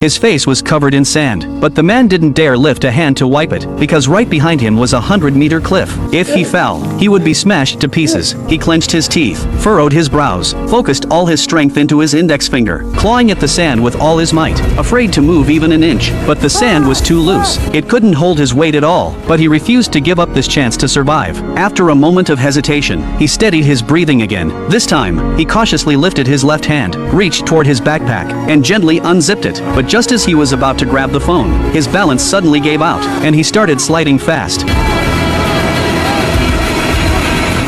His face was covered in sand, but the man didn't dare lift a hand to wipe it, because right behind him was a 100-meter cliff. If he fell, he would be smashed to pieces. He clenched his teeth, furrowed his brows, focused all his strength into his index finger, clawing at the sand with all his might, afraid to move even an inch. But the sand was too loose. It couldn't hold his weight at all, but he refused to give up this chance to survive. After a moment of hesitation, he steadied his breathing again. This time, he cautiously lifted his left hand, reached toward his backpack, and gently unzipped it. But just as he was about to grab the phone, his balance suddenly gave out, and he started sliding fast.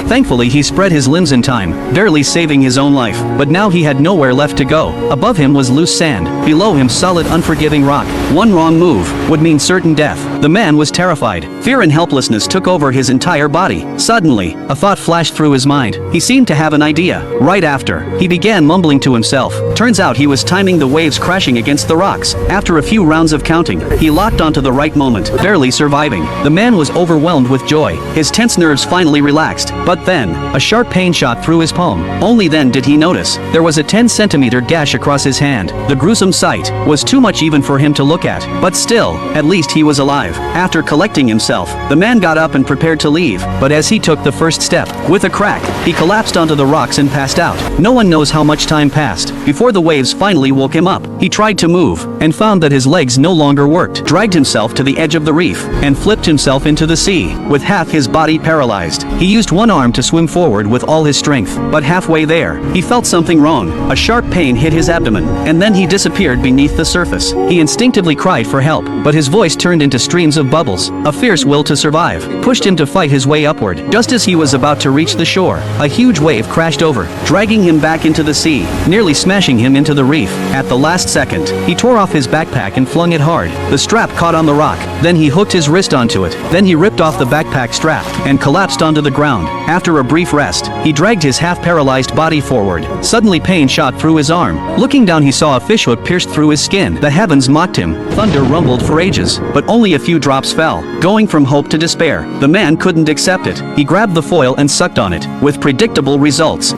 Thankfully, he spread his limbs in time, barely saving his own life, but now he had nowhere left to go. Above him was loose sand, below him solid unforgiving rock. One wrong move would mean certain death. The man was terrified. Fear and helplessness took over his entire body. Suddenly, a thought flashed through his mind. He seemed to have an idea. Right after, he began mumbling to himself. Turns out he was timing the waves crashing against the rocks. After a few rounds of counting, he locked onto the right moment, barely surviving. The man was overwhelmed with joy. His tense nerves finally relaxed, but then, a sharp pain shot through his palm. Only then did he notice there was a 10-centimeter gash across his hand. The gruesome sight was too much even for him to look at, but still, at least he was alive. After collecting himself, the man got up and prepared to leave, but as he took the first step, with a crack, he collapsed onto the rocks and passed out. No one knows how much time passed before the waves finally woke him up. He tried to move, and found that his legs no longer worked, dragged himself to the edge of the reef, and flipped himself into the sea, with half his body paralyzed. He used one arm to swim forward with all his strength, but halfway there, he felt something wrong. A sharp pain hit his abdomen, and then he disappeared beneath the surface. He instinctively cried for help, but his voice turned into streams of bubbles. A fierce will to survive pushed him to fight his way upward. Just as he was about to reach the shore, a huge wave crashed over, dragging him back into the sea, nearly smashing him into the reef. At the last second, he tore off his backpack and flung it hard. The strap caught on the rock, then he hooked his wrist onto it, then he ripped off the backpack strap, and collapsed onto the ground. After a brief rest, he dragged his half-paralyzed body forward. Suddenly pain shot through his arm. Looking down, he saw a fishhook pierced through his skin. The heavens mocked him. Thunder rumbled for ages, but only a few drops fell. Going from hope to despair, the man couldn't accept it. He grabbed the foil and sucked on it, with predictable results.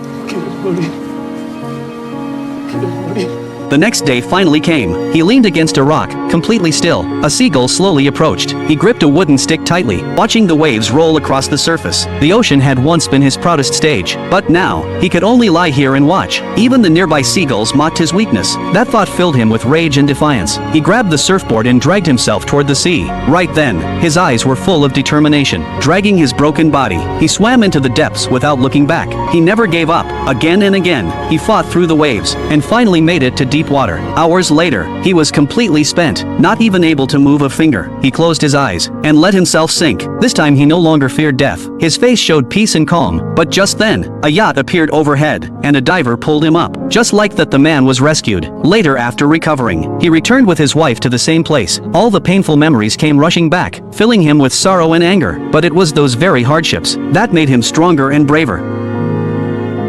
The next day finally came. He leaned against a rock, completely still. A seagull slowly approached. He gripped a wooden stick tightly, watching the waves roll across the surface. The ocean had once been his proudest stage, but now, he could only lie here and watch. Even the nearby seagulls mocked his weakness. That thought filled him with rage and defiance. He grabbed the surfboard and dragged himself toward the sea. Right then, his eyes were full of determination. Dragging his broken body, he swam into the depths without looking back. He never gave up. Again and again, he fought through the waves, and finally made it to deep water. Hours later, he was completely spent, not even able to move a finger. He closed his eyes and let himself sink. This time he no longer feared death. His face showed peace and calm. But just then, a yacht appeared overhead, and a diver pulled him up. Just like that, the man was rescued. Later, after recovering, he returned with his wife to the same place. All the painful memories came rushing back, filling him with sorrow and anger. But it was those very hardships that made him stronger and braver.